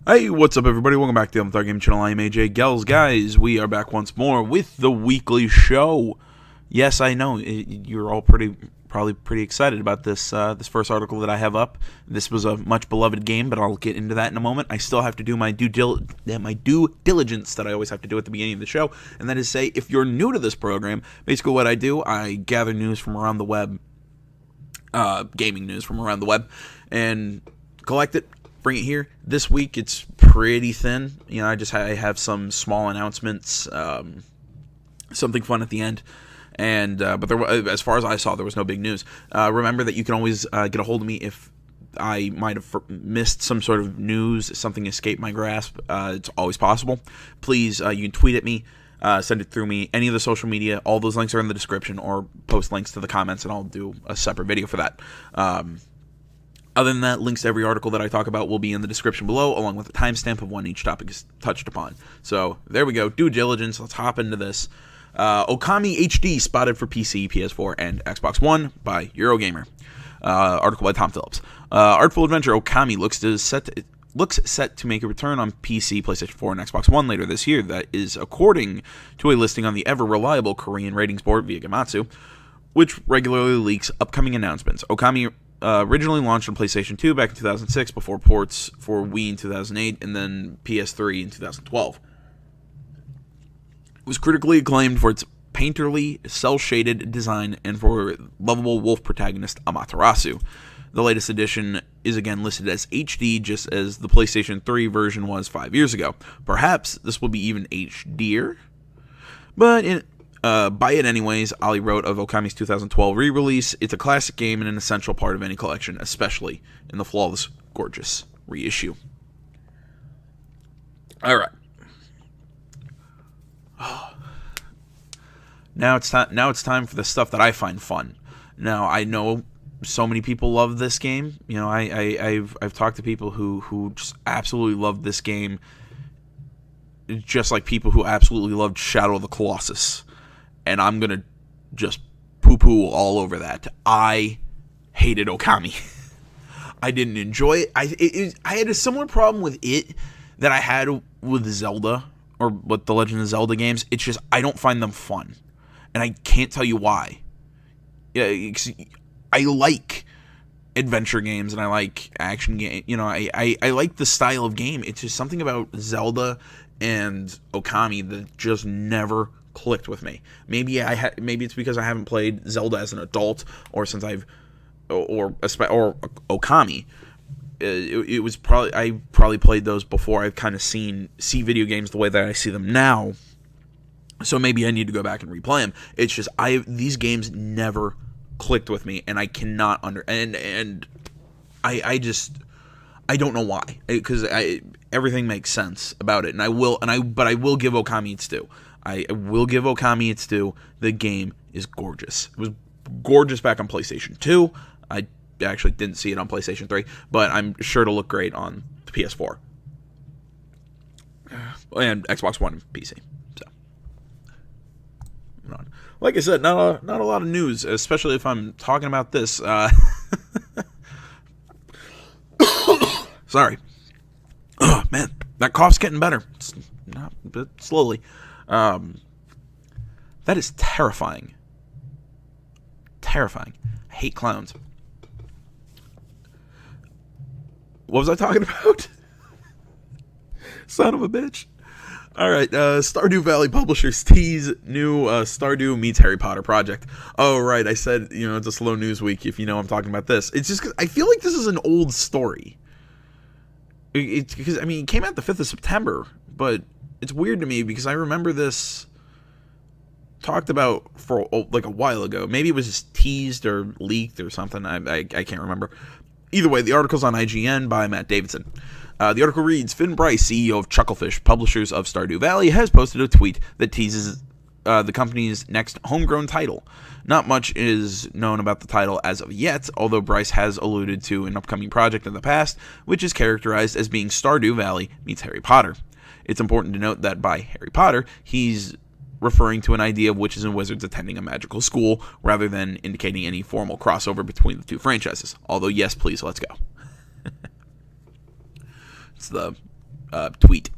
Hey, what's up everybody? Welcome back to the Untitled Game channel. I'm AJ Gels. Guys, we are back once more with the weekly show. Yes, I know, you're all probably pretty excited about this this first article that I have up. This was a much beloved game, but I'll get into that in a moment. I still have to do my due diligence that I always have to do at the beginning of the show, and that is say, if you're new to this program, basically what I do, I gather news from around the web, gaming news from around the web, and collect it, bring it here. This week it's pretty thin. You know, I have some small announcements, something fun at the end, and but as far as I saw, there was no big news. Remember that you can always get a hold of me if I might have missed some sort of news, something escaped my grasp. It's always possible. Please, you can tweet at me, send it through me, any of the social media. All those links are in the description, or post links to the comments, and I'll do a separate video for that. Other than that, links to every article that I talk about will be in the description below, along with a timestamp of when each topic is touched upon. So, there we go. Due diligence. Let's hop into this. Okami HD spotted for PC, PS4, and Xbox One by Eurogamer. Article by Tom Phillips. Artful adventure Okami looks set to make a return on PC, PlayStation 4, and Xbox One later this year. That is according to a listing on the ever-reliable Korean ratings board via Gamatsu, which regularly leaks upcoming announcements. Okami originally launched on PlayStation 2 back in 2006, before ports for Wii in 2008, and then PS3 in 2012. It was critically acclaimed for its painterly, cel-shaded design and for lovable wolf protagonist Amaterasu. The latest edition is again listed as HD, just as the PlayStation 3 version was 5 years ago. Perhaps this will be even HDer, but buy it anyways, Ali wrote of Okami's 2012 re-release. It's a classic game and an essential part of any collection, especially in the flawless, gorgeous reissue. Alright. Now it's time for the stuff that I find fun. Now, I know so many people love this game. You know, I've talked to people who just absolutely love this game, just like people who absolutely loved Shadow of the Colossus. And I'm going to just poo-poo all over that. I hated Okami. I didn't enjoy it. I had a similar problem with it that I had with Zelda, or with the Legend of Zelda games. It's just, I don't find them fun. And I can't tell you why. Yeah, I like adventure games, and I like action games. You know, I like the style of game. It's just something about Zelda and Okami that just never clicked with me. Maybe it's because I haven't played Zelda as an adult, or since or Okami. It was probably, I probably played those before I've kind of see video games the way that I see them now. So maybe I need to go back and replay them. It's just these games never clicked with me, and I cannot I don't know why, because everything makes sense about it, but I will give Okami its due. I will give Okami its due. The game is gorgeous. It was gorgeous back on PlayStation 2. I actually didn't see it on PlayStation 3, but I'm sure it'll look great on the PS4 and Xbox One and PC. So, like I said, not a lot of news, especially if I'm talking about this. Sorry. Oh, man, that cough's getting better. It's not, but slowly. That is terrifying. Terrifying. I hate clowns. What was I talking about? Son of a bitch. Alright, Stardew Valley publishers tease new Stardew meets Harry Potter project. Oh, right, I said, you know, it's a slow news week if you know I'm talking about this. It's just 'cause I feel like this is an old story. It's because, I mean, it came out the 5th of September, but it's weird to me because I remember this talked about for like a while ago. Maybe it was just teased or leaked or something. I can't remember. Either way, the article's on IGN by Matt Davidson. The article reads, Finn Bryce, CEO of Chucklefish, publishers of Stardew Valley, has posted a tweet that teases the company's next homegrown title. Not much is known about the title as of yet, although Bryce has alluded to an upcoming project in the past, which is characterized as being Stardew Valley meets Harry Potter. It's important to note that by Harry Potter, he's referring to an idea of witches and wizards attending a magical school, rather than indicating any formal crossover between the two franchises. Although, yes, please, let's go. It's the tweet.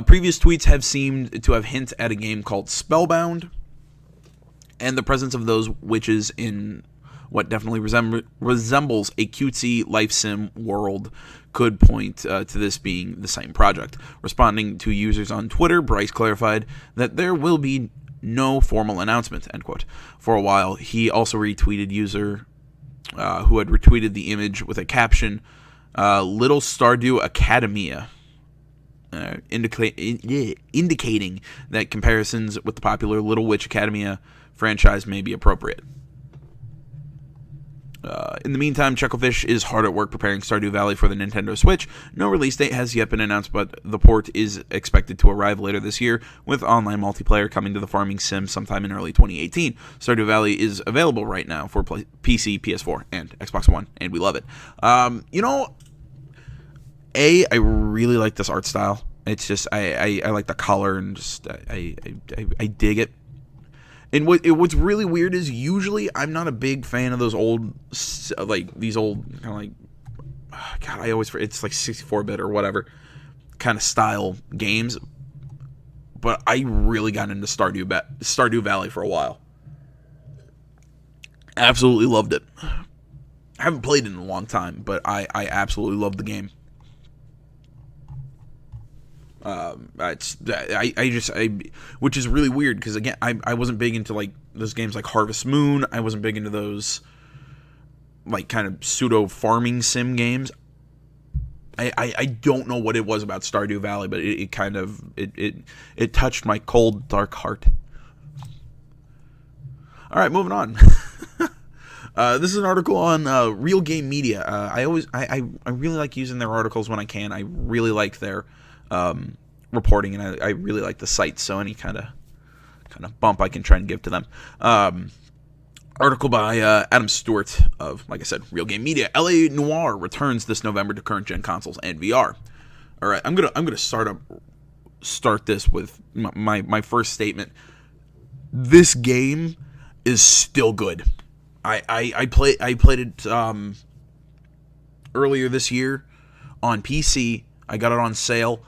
Previous tweets have seemed to have hinted at a game called Spellbound, and the presence of those witches in what definitely resembles a cutesy life sim world could point to this being the same project. Responding to users on Twitter, Bryce clarified that there will be no formal announcement, end quote. For a while, he also retweeted user who had retweeted the image with a caption, Little Stardew Academia, indicating that comparisons with the popular Little Witch Academia franchise may be appropriate. In the meantime, Chucklefish is hard at work preparing Stardew Valley for the Nintendo Switch. No release date has yet been announced, but the port is expected to arrive later this year, with online multiplayer coming to the farming sim sometime in early 2018. Stardew Valley is available right now for PC, PS4, and Xbox One, and we love it. I really like this art style. It's just, I like the color, and just, I dig it. And what's really weird is usually I'm not a big fan of those old, these old kind of like, God, I always forget, it's like 64-bit or whatever kind of style games. But I really got into Stardew Valley for a while. Absolutely loved it. I haven't played it in a long time, but I absolutely loved the game. Which is really weird because again, I wasn't big into like those games like Harvest Moon. I wasn't big into those like kind of pseudo farming sim games. I don't know what it was about Stardew Valley, but it kind of it touched my cold dark heart. All right, moving on. This is an article on Real Game Media. I really like using their articles when I can. I really like their reporting, and I really like the site, so any kind of bump I can try and give to them. Article by Adam Stewart of, like I said, Real Game Media. LA Noire returns this November to current gen consoles and VR. All right, I'm gonna start this with my first statement. This game is still good. I played it earlier this year on PC. I got it on sale.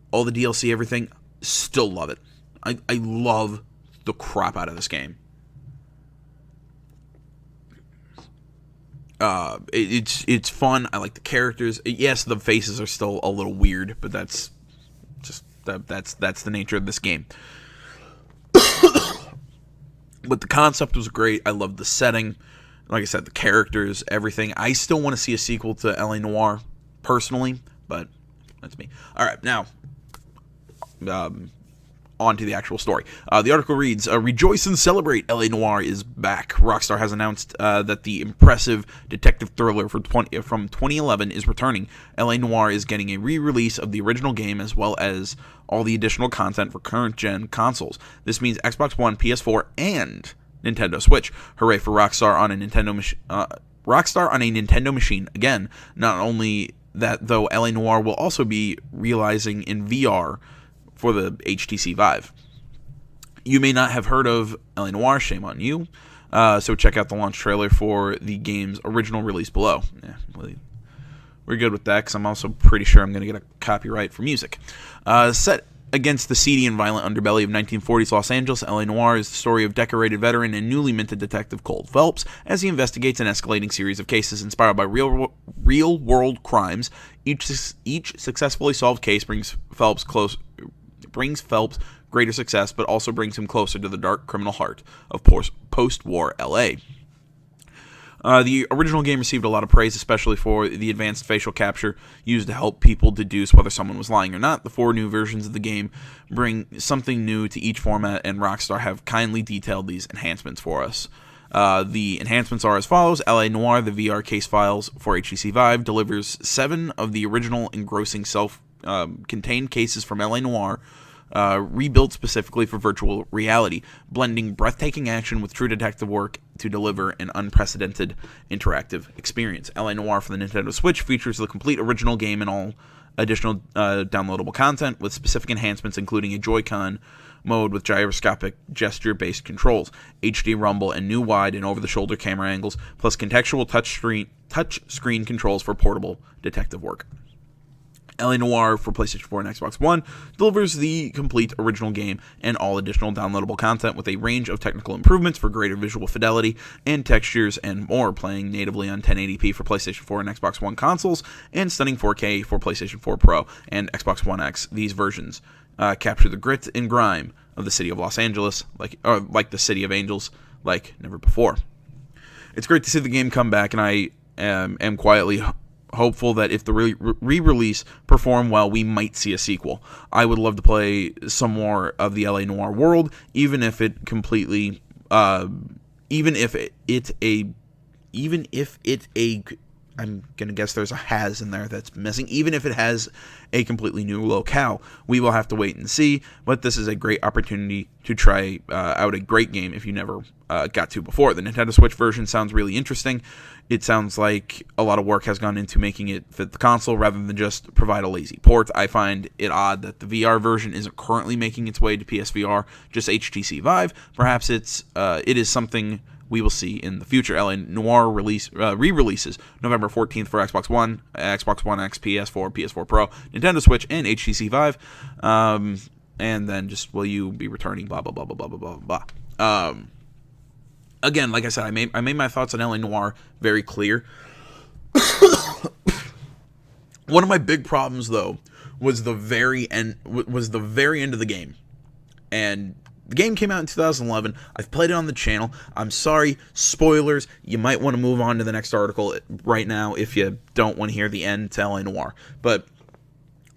All the DLC, everything, still love it. I love the crap out of this game. It's fun. I like the characters. Yes, the faces are still a little weird, but that's just that's the nature of this game. But the concept was great. I loved the setting. Like I said, the characters, everything. I still want to see a sequel to LA Noire, personally, but that's me. All right, now on to the actual story. The article reads, Rejoice and celebrate, LA Noire is back. Rockstar has announced that the impressive detective thriller from 2011 is returning. LA Noire is getting a re-release of the original game as well as all the additional content for current-gen consoles. This means Xbox One, PS4, and Nintendo Switch. Hooray for Rockstar on a Nintendo machine. Again, not only that, though, LA Noire will also be realizing in VR for the HTC Vive. You may not have heard of LA Noire, shame on you. So check out the launch trailer for the game's original release below. Yeah, we're good with that, because I'm also pretty sure I'm going to get a copyright for music. Set against the seedy and violent underbelly of 1940s Los Angeles, LA Noire is the story of decorated veteran and newly minted detective Cole Phelps as he investigates an escalating series of cases inspired by real-world crimes. Each successfully solved case brings Phelps greater success, but also brings him closer to the dark criminal heart of post-war LA. The original game received a lot of praise, especially for the advanced facial capture used to help people deduce whether someone was lying or not. The 4 new versions of the game bring something new to each format, and Rockstar have kindly detailed these enhancements for us. The enhancements are as follows. LA Noire, the VR case files for HTC Vive, delivers 7 of the original engrossing self-contained cases from LA Noire, rebuilt specifically for virtual reality, blending breathtaking action with true detective work to deliver an unprecedented interactive experience. LA Noire for the Nintendo Switch features the complete original game and all additional downloadable content with specific enhancements, including a Joy-Con mode with gyroscopic gesture-based controls, HD rumble, and new wide and over-the-shoulder camera angles, plus contextual touch screen controls for portable detective work. LA Noire for PlayStation 4 and Xbox One delivers the complete original game and all additional downloadable content with a range of technical improvements for greater visual fidelity and textures and more, playing natively on 1080p for PlayStation 4 and Xbox One consoles, and stunning 4K for PlayStation 4 Pro and Xbox One X. These versions capture the grit and grime of the city of Los Angeles, like the City of Angels, like never before. It's great to see the game come back, and I am quietly hopeful that if the re-release perform well, we might see a sequel. I would love to play some more of the LA Noire world, even if it completely, even if I'm gonna guess there's a has in there that's missing. Even if it has a completely new locale, we will have to wait and see. But this is a great opportunity to try out a great game if you never got to before. The Nintendo Switch version sounds really interesting. It sounds like a lot of work has gone into making it fit the console rather than just provide a lazy port. I find it odd that the VR version isn't currently making its way to PSVR, just HTC Vive. Perhaps it is something we will see in the future. LA Noire re-releases November 14th for Xbox One, Xbox One X, PS4, PS4 Pro, Nintendo Switch, and HTC Vive. And then just, will you be returning, blah, blah, blah, blah, blah, blah, blah, blah. Again, like I said, I made my thoughts on LA Noire very clear. One of my big problems, though, was the very end of the game. And the game came out in 2011. I've played it on the channel. I'm sorry, spoilers. You might want to move on to the next article right now if you don't want to hear the end to LA Noire. But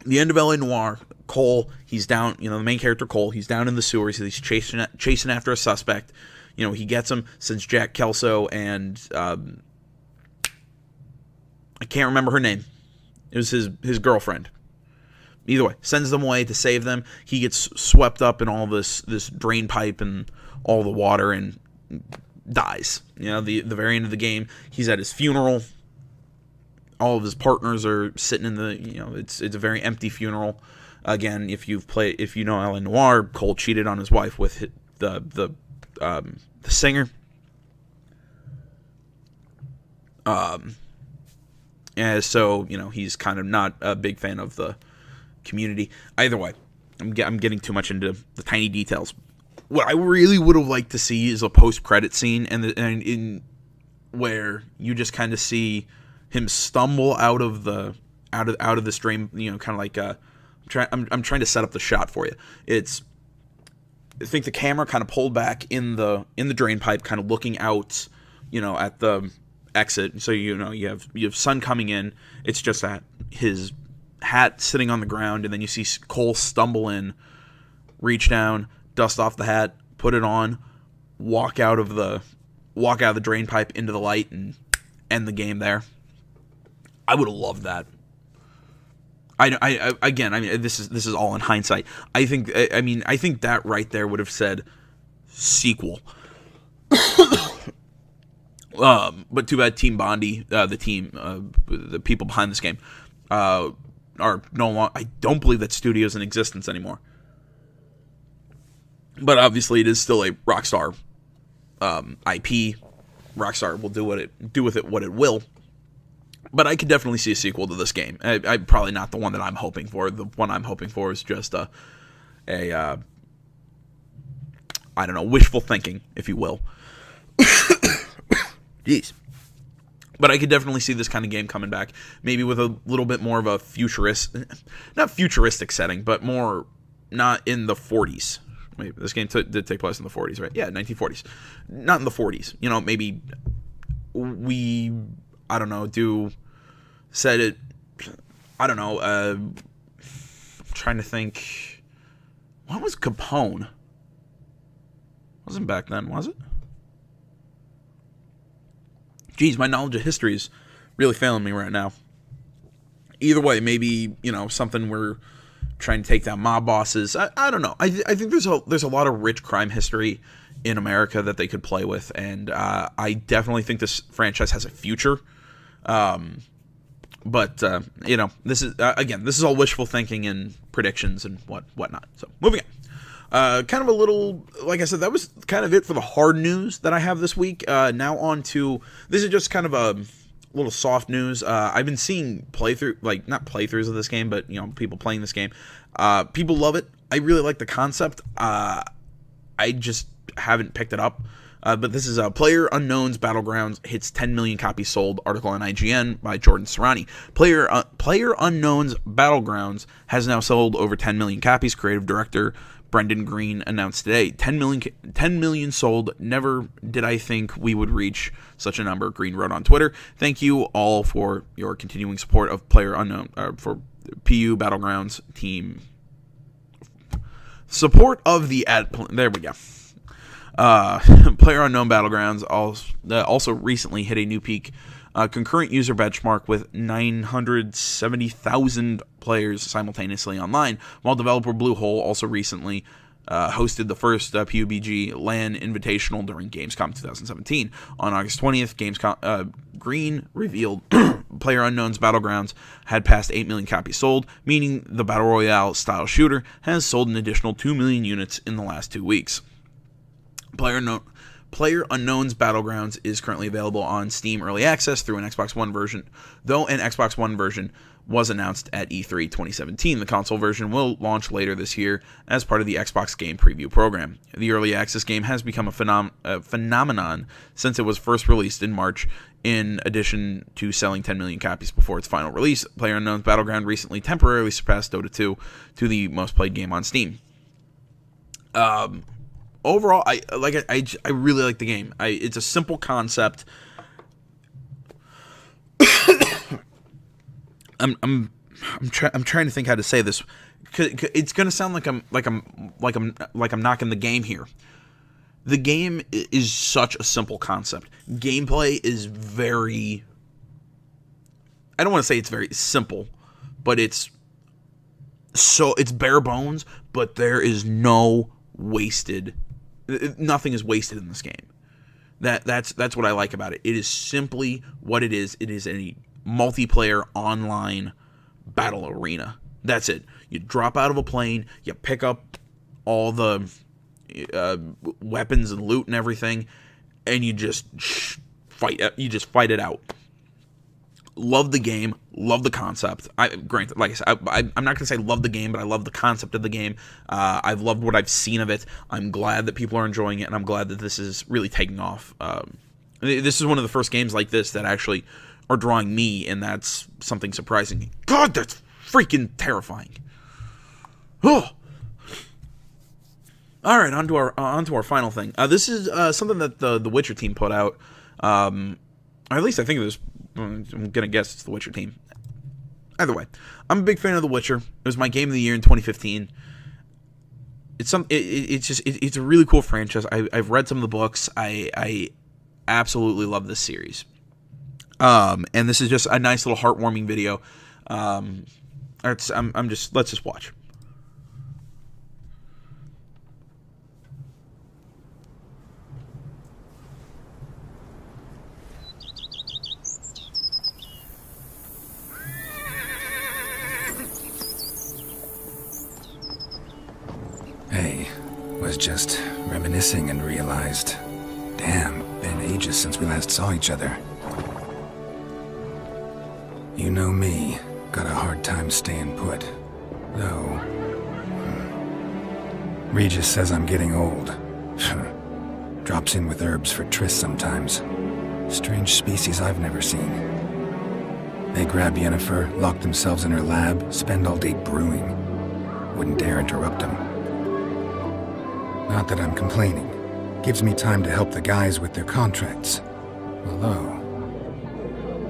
the end of LA Noire, Cole, he's down, the main character Cole, he's down in the sewers. He's chasing after a suspect. He gets him, sends Jack Kelso and I can't remember her name. It was his girlfriend. Either way, sends them away to save them. He gets swept up in all this drain pipe and all the water and dies. The very end of the game, he's at his funeral. All of his partners are sitting in the, it's a very empty funeral. Again, if you know LA Noire, Cole cheated on his wife with the singer. And so, he's kind of not a big fan of the community. Either way, I'm getting too much into the tiny details. What I really would have liked to see is a post-credit scene, and in where you just kind of see him stumble out of the stream. Kind of like I'm trying to set up the shot for you. I think the camera kind of pulled back in the drain pipe, kind of looking out, at the exit. So you have sun coming in. It's just that his hat sitting on the ground, and then you see Cole stumble in, reach down, dust off the hat, put it on, walk out of the drain pipe into the light, and end the game there. I would have loved that. This is all in hindsight. I think that right there would have said sequel. But too bad Team Bondi, the people behind this game, are no longer. I don't believe that studio's in existence anymore. But obviously, it is still a Rockstar IP. Rockstar will do with it what it will. But I could definitely see a sequel to this game. I probably not the one that I'm hoping for. The one I'm hoping for is just I don't know, wishful thinking, if you will. Jeez. But I could definitely see this kind of game coming back, maybe with a little bit more of a not futuristic setting, but more not in the 40s. Wait, this game did take place in the 40s, right? Yeah, 1940s. Not in the 40s. Maybe I don't know, I'm trying to think, what was Capone? Wasn't back then, was it? Geez, my knowledge of history is really failing me right now. Either way, maybe, something we're trying to take down mob bosses. I don't know. I think there's a lot of rich crime history in America that they could play with, and I definitely think this franchise has a future. But this is this is all wishful thinking and predictions and whatnot. So moving Kind of a little, like I said, that was kind of it for the hard news that I have this week. Now on to, this is just kind of a little soft news. I've been seeing not playthroughs of this game, but, people playing this game. People love it. I really like the concept. I just haven't picked it up. But this is PlayerUnknown's Battlegrounds hits 10 million copies sold. Article on IGN by Jordan Serrani. PlayerUnknown's Battlegrounds has now sold over 10 million copies. Creative director Brendan Green announced today. 10 million sold. Never did I think we would reach such a number, Green wrote on Twitter. Thank you all for your continuing support of PlayerUnknown, for PU Battlegrounds team. Support of the there we go. PlayerUnknown Battlegrounds also recently hit a new peak concurrent user benchmark with 970,000 players simultaneously online, while developer Bluehole also recently hosted the first PUBG LAN Invitational during Gamescom 2017. On August 20th, Green revealed PlayerUnknown's Battlegrounds had passed 8 million copies sold, meaning the Battle Royale style shooter has sold an additional 2 million units in the last 2 weeks. PlayerUnknown's Battlegrounds is currently available on Steam Early Access through an Xbox One version, though an Xbox One version was announced at E3 2017. The console version will launch later this year as part of the Xbox Game Preview program. The Early Access game has become a phenomenon since it was first released in March. In addition to selling 10 million copies before its final release, PlayerUnknown's Battleground recently temporarily surpassed Dota 2 to the most played game on Steam. Overall, I really like the game. It's a simple concept. I'm trying to think how to say this. It's gonna sound like I'm knocking the game here. The game is such a simple concept. Gameplay is very, I don't want to say it's very simple, but it's bare bones, but there is nothing is wasted in this game. That's what I like about it. It is simply what it is. It is a multiplayer online battle arena. That's it. You drop out of a plane, you pick up all the weapons and loot and everything, and you just fight. You just fight it out. Love the game. Love the concept. Granted, like I said, I'm not going to say love the game, but I love the concept of the game. I've loved what I've seen of it. I'm glad that people are enjoying it, and I'm glad that this is really taking off. This is one of the first games like this that actually are drawing me, and that's something surprising. God, that's freaking terrifying. Oh. All right, on to our final thing. This is something that the Witcher team put out. Or at least I think it was. I'm gonna guess it's the Witcher team. Either way, I'm a big fan of The Witcher. It was my game of the year in 2015. It's a really cool franchise. I've read some of the books. I absolutely love this series. And this is just a nice little heartwarming video. Let's just watch. Hey, was just reminiscing and realized, damn, been ages since we last saw each other. You know me, got a hard time staying put. Though, Regis says I'm getting old. Drops in with herbs for trysts sometimes. Strange species I've never seen. They grab Yennefer, lock themselves in her lab, spend all day brewing. Wouldn't dare interrupt them. Not that I'm complaining. Gives me time to help the guys with their contracts. Although,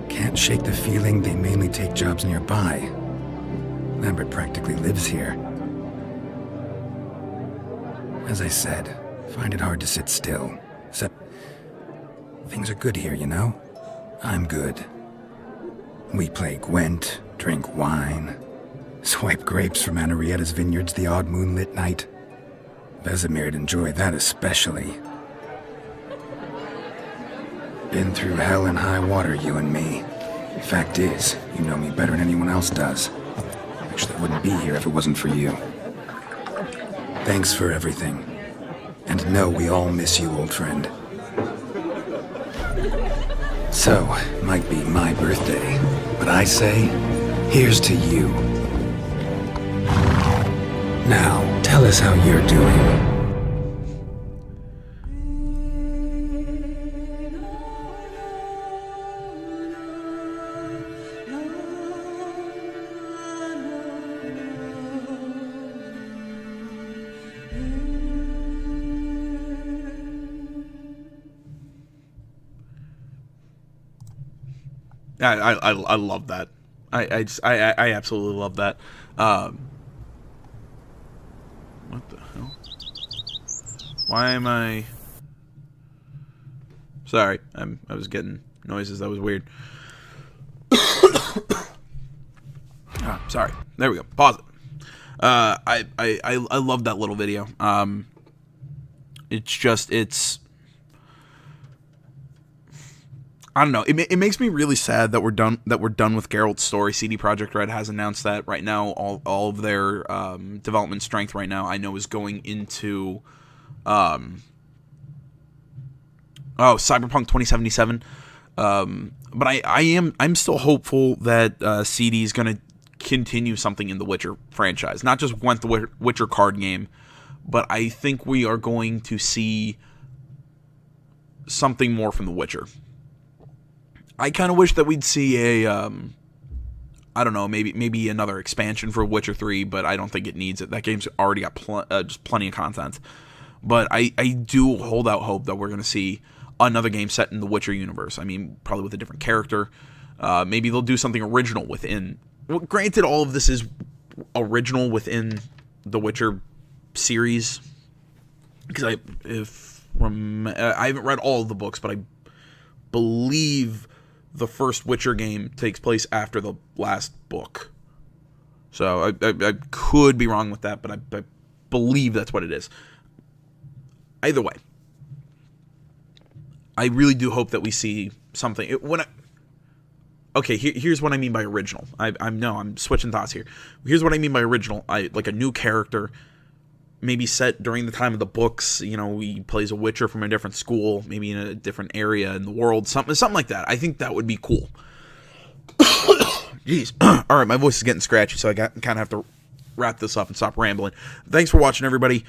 can't shake the feeling they mainly take jobs nearby. Lambert practically lives here. As I said, find it hard to sit still. Except, things are good here, you know? I'm good. We play Gwent, drink wine, swipe grapes from Anarietta's vineyards the odd moonlit night. Vesemir'd enjoy that especially. Been through hell and high water, you and me. Fact is, you know me better than anyone else does. Actually, I wouldn't be here if it wasn't for you. Thanks for everything. And know we all miss you, old friend. So, might be my birthday, but I say, here's to you. Now, tell us how you're doing. I love that. I absolutely love that. What the hell? Why am I? Sorry, I was getting noises. That was weird. Sorry. There we go. Pause it. I love that little video. It's I don't know. It makes me really sad that we're done with Geralt's story. CD Projekt Red has announced that right now all of their development strength right now I know is going into Cyberpunk 2077. But I'm still hopeful that CD is going to continue something in the Witcher franchise. Not just want the Witcher card game, but I think we are going to see something more from the Witcher. I kind of wish that we'd see a, I don't know, maybe another expansion for Witcher 3, but I don't think it needs it. That game's already got just plenty of content. But I do hold out hope that we're going to see another game set in the Witcher universe. I mean, probably with a different character. Maybe they'll do something original within. Well, granted, all of this is original within the Witcher series. Because I haven't read all of the books, but I believe the first Witcher game takes place after the last book. So I could be wrong with that, but I believe that's what it is. Either way, I really do hope that we see something. Here's what I mean by original. I'm switching thoughts here. Here's what I mean by original. Like a new character, maybe set during the time of the books. You know, he plays a Witcher from a different school, maybe in a different area in the world, something like that. I think that would be cool. Jeez. All right, my voice is getting scratchy, so I kind of have to wrap this up and stop rambling. Thanks for watching, everybody.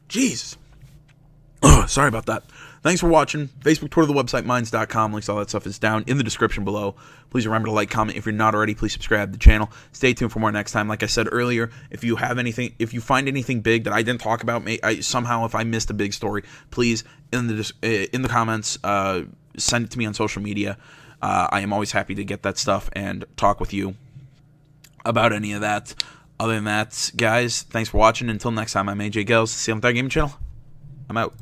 Jeez. Sorry about that. Thanks for watching. Facebook, Twitter, the website, minds.com. Links, all that stuff is down in the description below. Please remember to like, comment. If you're not already, please subscribe to the channel. Stay tuned for more next time. Like I said earlier, if you find anything big that I didn't talk about, somehow if I missed a big story, please, in the comments, send it to me on social media. I am always happy to get that stuff and talk with you about any of that. Other than that, guys, thanks for watching. Until next time, I'm AJ Gels, the Untitled Gaming Channel. I'm out.